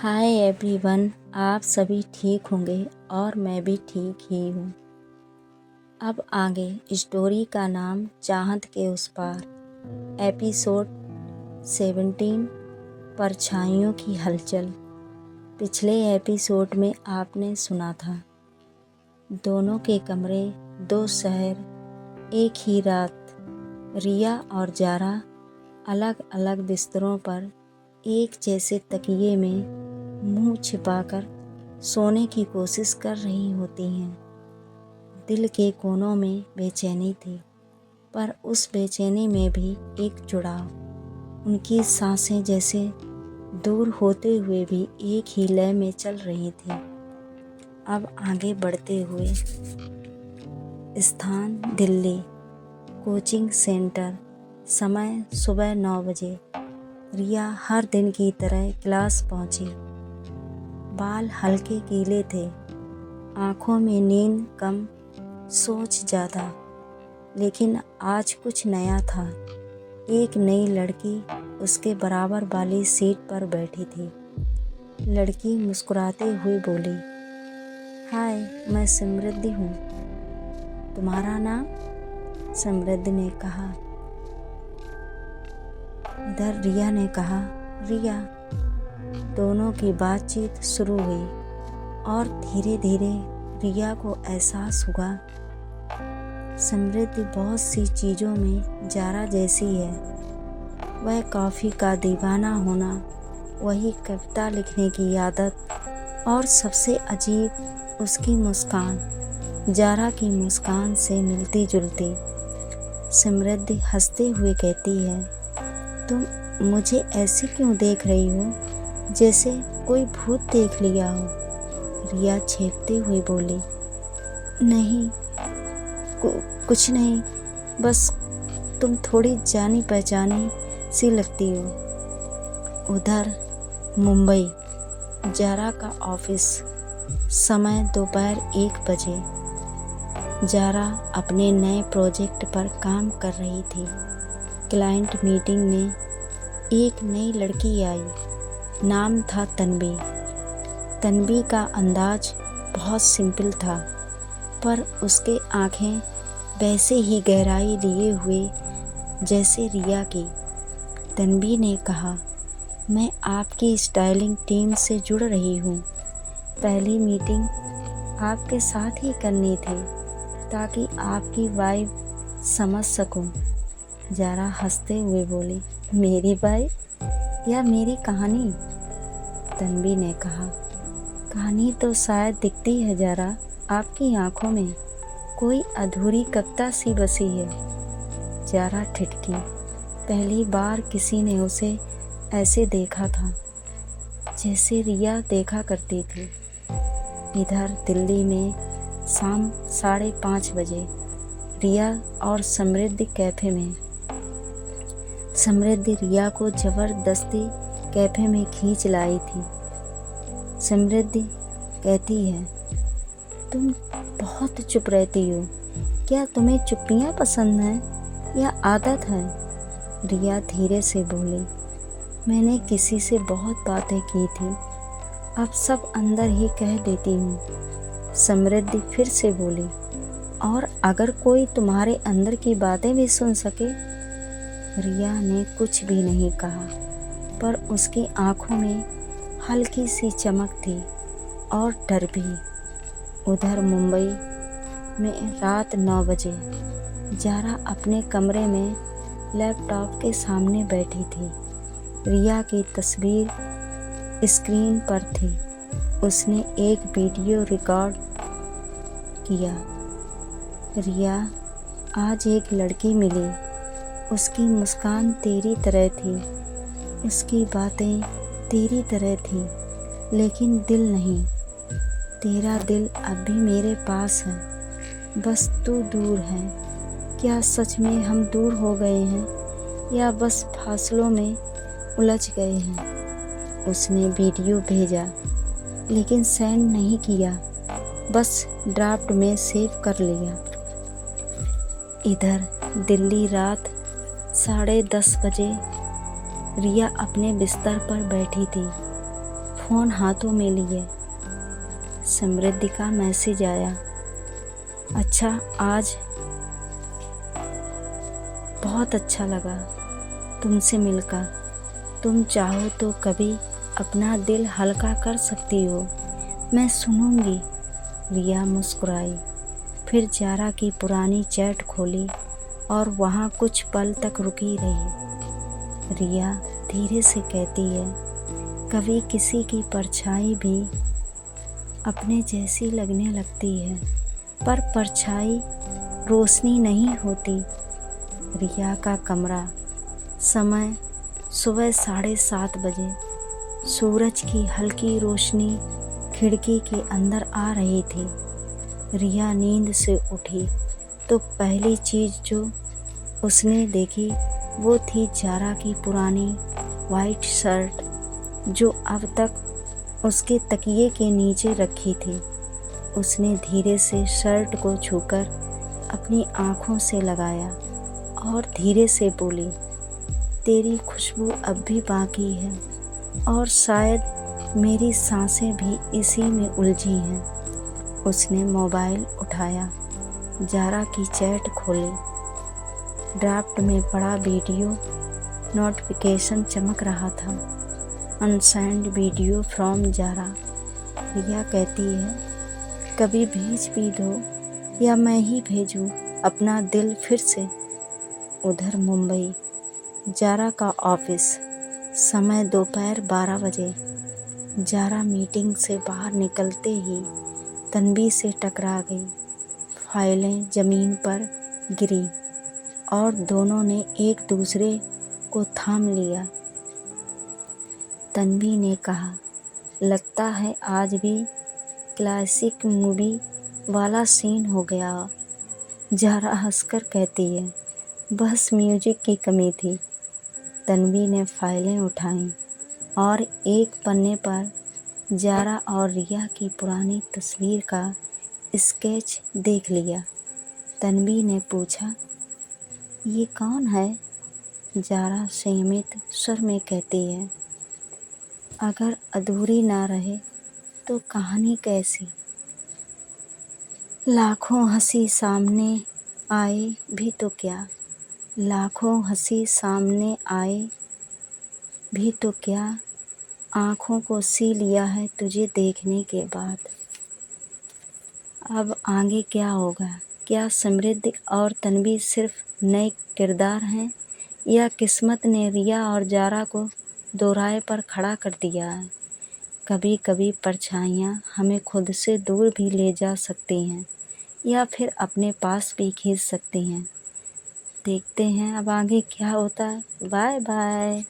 Hi everyone, आप सभी ठीक होंगे और मैं भी ठीक ही हूँ। अब आगे स्टोरी का नाम चाहत के उस पार, एपिसोड 17, परछाइयों की हलचल। पिछले एपिसोड में आपने सुना था, दोनों के कमरे, दो शहर, एक ही रात। रिया और जारा अलग अलग बिस्तरों पर एक जैसे तकिए में मुंह छिपाकर सोने की कोशिश कर रही होती हैं। दिल के कोनों में बेचैनी थी, पर उस बेचैनी में भी एक जुड़ाव। उनकी सांसें जैसे दूर होते हुए भी एक ही लय में चल रही थी। अब आगे बढ़ते हुए, स्थान दिल्ली, कोचिंग सेंटर, समय सुबह 9 बजे। रिया हर दिन की तरह क्लास पहुंची। बाल हल्के गीले थे, आँखों में नींद कम, सोच ज़्यादा। लेकिन आज कुछ नया था। एक नई लड़की उसके बराबर वाली सीट पर बैठी थी। लड़की मुस्कुराते हुए बोली, हाय, मैं समृद्धि हूँ। तुम्हारा नाम? समृद्धि ने कहा। इधर रिया ने कहा, रिया। दोनों की बातचीत शुरू हुई और धीरे धीरे रिया को एहसास हुआ, समृद्धि बहुत सी चीज़ों में जारा जैसी है। वह कॉफ़ी का दीवाना होना, वही कविता लिखने की आदत, और सबसे अजीब उसकी मुस्कान जारा की मुस्कान से मिलती जुलती। समृद्धि हंसते हुए कहती है, तुम मुझे ऐसे क्यों देख रही हो, जैसे कोई भूत देख लिया हो। रिया छेपते हुए बोली, नहीं, कुछ नहीं, बस तुम थोड़ी जानी पहचानी सी लगती हो। उधर मुंबई, जारा का ऑफिस, समय दोपहर 1 बजे। जारा अपने नए प्रोजेक्ट पर काम कर रही थी। क्लाइंट मीटिंग में एक नई लड़की आई। नाम था तन्वी। तन्वी का अंदाज बहुत सिंपल था, पर उसके आँखें वैसे ही गहराई लिए हुए जैसे रिया की। तन्वी ने कहा, मैं आपकी स्टाइलिंग टीम से जुड़ रही हूँ। पहली मीटिंग आपके साथ ही करनी थी, ताकि आपकी वाइब समझ सकूं। जारा हंसते हुए बोली, मेरी वाइब या मेरी कहानी? तन्वी ने कहा, कहानी तो शायद दिखती है जारा, आपकी आंखों में कोई अधूरी कविता सी बसी है। जारा ठिठकी। पहली बार किसी ने उसे ऐसे देखा था, जैसे रिया देखा करती थी। इधर दिल्ली में शाम 5:30 बजे। रिया और समृद्धि कैफ़े में। समृद्धि रिया को ज़बरदस्ती कैफ़े में खींच लाई थी। समृद्धि कहती है, तुम बहुत चुप रहती हो, क्या तुम्हें चुप्पियाँ पसंद हैं या आदत है? रिया धीरे से बोली, मैंने किसी से बहुत बातें की थी, अब सब अंदर ही कह देती हूँ। समृद्धि फिर से बोली, और अगर कोई तुम्हारे अंदर की बातें भी सुन सके? रिया ने कुछ भी नहीं कहा, पर उसकी आंखों में हल्की सी चमक थी और डर भी। उधर मुंबई में रात 9 बजे। जारा अपने कमरे में लैपटॉप के सामने बैठी थी। रिया की तस्वीर स्क्रीन पर थी। उसने एक वीडियो रिकॉर्ड किया। रिया, आज एक लड़की मिली। उसकी मुस्कान तेरी तरह थी, उसकी बातें तेरी तरह थी, लेकिन दिल नहीं। तेरा दिल अब भी मेरे पास है, बस तू दूर है। क्या सच में हम दूर हो गए हैं, या बस फासलों में उलझ गए हैं? उसने वीडियो भेजा, लेकिन सेंड नहीं किया, बस ड्राफ्ट में सेव कर लिया। इधर दिल्ली रात 10:30 बजे। रिया अपने बिस्तर पर बैठी थी। फ़ोन हाथों में लिए समृद्धि का मैसेज आया। अच्छा, आज बहुत अच्छा लगा तुमसे मिलकर। तुम चाहो तो कभी अपना दिल हल्का कर सकती हो। मैं सुनूंगी। रिया मुस्कुराई, फिर जारा की पुरानी चैट खोली और वहाँ कुछ पल तक रुकी रही। रिया धीरे से कहती है, कभी किसी की परछाई भी अपने जैसी लगने लगती है, पर परछाई रोशनी नहीं होती। रिया का कमरा, समय सुबह 7:30 बजे। सूरज की हल्की रोशनी खिड़की के अंदर आ रही थी। रिया नींद से उठी तो पहली चीज़ जो उसने देखी वो थी जारा की पुरानी वाइट शर्ट, जो अब तक उसके तकिए के नीचे रखी थी। उसने धीरे से शर्ट को छूकर अपनी आँखों से लगाया और धीरे से बोली, तेरी खुशबू अब भी बाकी है और शायद मेरी सांसें भी इसी में उलझी हैं। उसने मोबाइल उठाया, जारा की चैट खोली। ड्राफ्ट में पड़ा वीडियो नोटिफिकेशन चमक रहा था। Unsend video from Zara. Riya कहती है, कभी भेज भी दो या मैं ही भेजूं अपना दिल फिर से। उधर मुंबई, जारा का ऑफिस, समय दोपहर 12 बजे। जारा मीटिंग से बाहर निकलते ही तन्वी से टकरा गई। फाइलें ज़मीन पर गिरी और दोनों ने एक दूसरे को थाम लिया। तन्वी ने कहा, लगता है आज भी क्लासिक मूवी वाला सीन हो गया। जारा हंसकर कहती है, बस म्यूजिक की कमी थी। तन्वी ने फाइलें उठाईं और एक पन्ने पर जारा और रिया की पुरानी तस्वीर का स्केच देख लिया। तन्वी ने पूछा, ये कौन है? जारा संयमित स्वर में कहती है, अगर अधूरी ना रहे तो कहानी कैसी? लाखों हंसी सामने आए भी तो क्या, लाखों हंसी सामने आए भी तो क्या, आँखों को सी लिया है तुझे देखने के बाद। अब आगे क्या होगा? क्या समृद्धि और तन्वी सिर्फ नए किरदार हैं या किस्मत ने रिया और जारा को दोराहे पर खड़ा कर दिया है? कभी कभी परछाइयाँ हमें खुद से दूर भी ले जा सकती हैं या फिर अपने पास भी खींच सकती हैं। देखते हैं अब आगे क्या होता है। Bye bye.